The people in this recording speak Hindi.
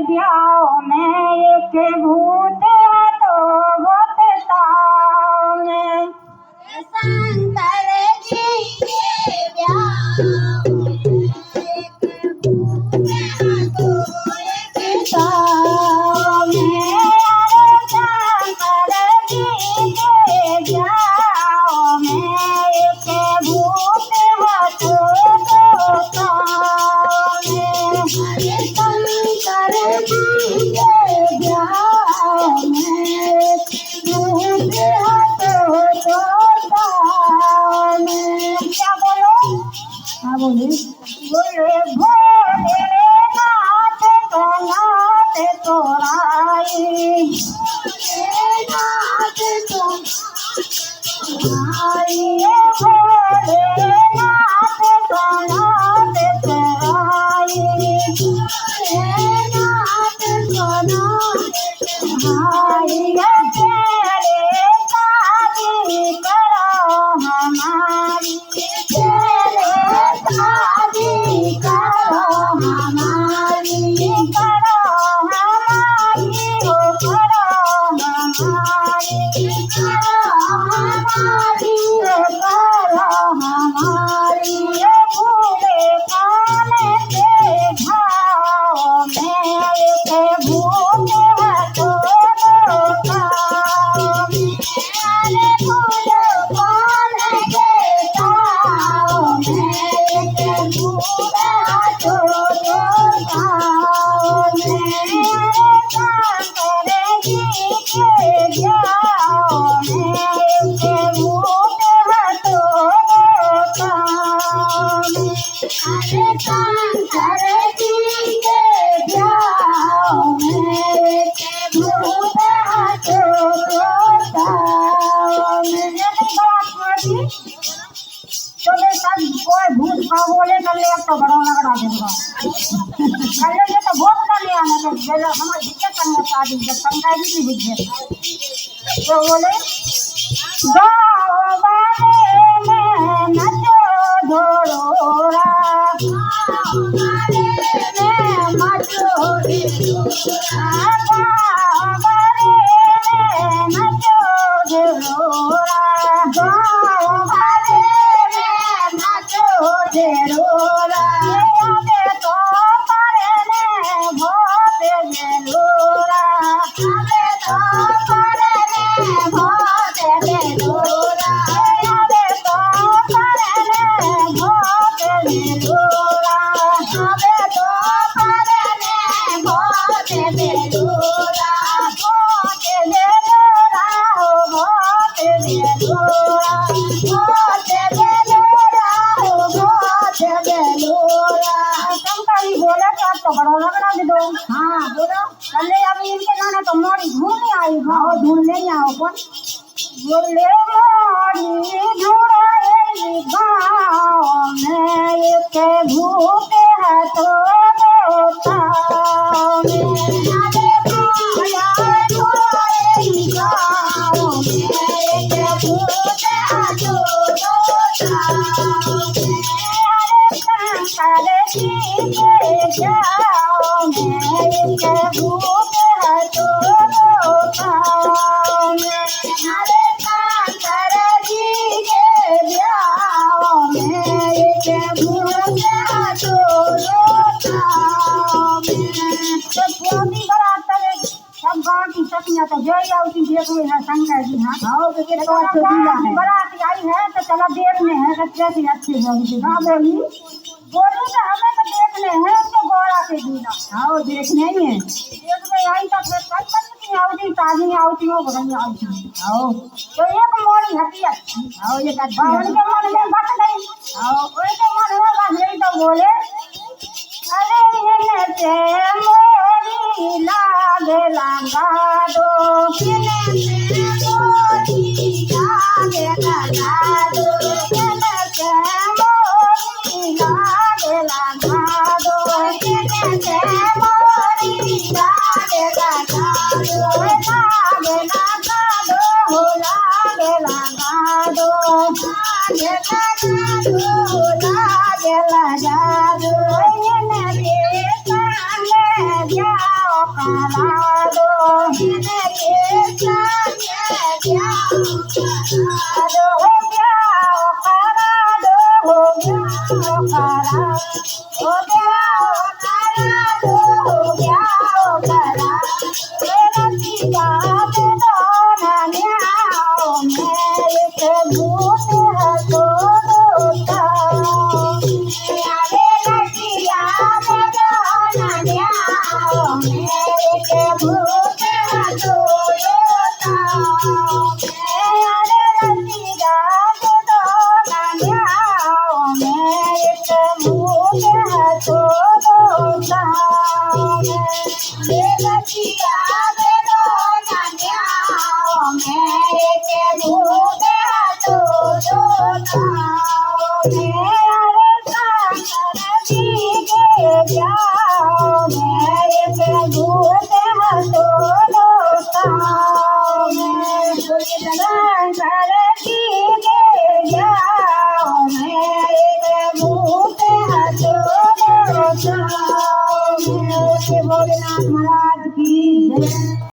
ब्याह में एक भूत तो बताओ में शंकर जी के ब्याह में एक भूत तो बताओ में अरे शंकर जी के ब्याह में एक भूत तो बताओ में हरे शंकर जी के ब्याह में भूत तो बताओ में क्या बोलो हाँ बोले बोले भोलेनाथ कनाथ तोराई नाथ तुम आइए भोलेनाथ कनाथ तोराई नाथ सोना आइए तेरे शादी करो हमारी तेरे शादी करो हमारी करो हमारी हो करो हमारी करो हमारी हो करो हमारी ये पूरे खाने के घाव में एक भूत है तो अरे फूल पान के ताव में एक बूढ़ा तो शंकर जी के ब्याह में एक भूत है तो अरे शंकर जी के ब्याह में एक भूत कोई भूत का बोले कर ले तो बड़ा लगड़ा देगा कर ले तो बहुत कर ले आने के जब हमारे जिसके संग शादी जब शंकर जी की बुझे तो बोले गाँव वाले में नचो ढोरोरा में मचो गाँव वाले में नचो ढोरोरा गाँव वाले में नचो ढोरोरा आगे तो पड़ने बहुत बेलोरा आगे तो पड़ने बहुत बेलोरा आगे तो पड़ने बहुत बेलोरा आगे तो पड़ने बहुत बेलोरा बहुत बेलोरा हो बहुत बेलोरा बहुत बेलोरा हो बहुत बेलोरा शंकर जी बोले कि आप तो बड़ा लगना दे दो हाँ बोलो चले अभी इनके गाने तो मोरी ढूंढने आई हाँ ढूंढ नहीं आओ कौन बोले मोरी ढूंढे गाँव में एक भूत है तो बताओ में अरे माया ढूंढे गाँव में एक भूत है तो बताओ में अरे शंकर जी के ब्याह में एक भूत है तो बताओ में अरे शंकर जी के ब्याह में एक भूत है तो बताओ में तो छोटी बारात करे सब गाँव की सखियाँ तो जय आउती देख रहे हैं शंकर जी हाँ आओ तो ये बारात आई है तो चलो देखने हैं तो कैसी अच्छी होगी हाँ बोली बोली तो हमें तो देखने हैं तो गोरा के दीना आओ देखने ही है एक में आई तक कल की आउती ताजी आउती हो बड़ी आउती आओ तो एक मोरी हटी अच्छी आओ ये बावन के मन में बट गई आओ कोई के मन में बट गई तो बोले अरे ये से मोरी लागे लगा दो ये से मोरी लागे लगा दो ये से मोरी लागे लगा दो ये से मोरी लागे लगा दो लागे लगा दो लागे लगा दो लागे लगा दो लागे लगा दो ये जाओ करा दो मैंने ये संग जाओ दो हो जाओ करा दो हो जाओ करा हो जाओ करा दो हो जाओ करा मेरा सीधा दे दो ना न्याओ मेरे के भूत है तो दोता आवे लटिया दे दो ना न्याओ मेरे के भूत हाथो रोता मेरे रसीदा दे दो ना न्याओ मेरे के भूत है तो दोता ये लटिया दे दो ना न्याओ मेरे के भूत हाथो रोता मेरे शंकर जी के जाओ मेरे के भूत है तो दोता शंकर जी के जाओ मेरे के भूत है तो दोता भोलेनाथ महाराज की जय।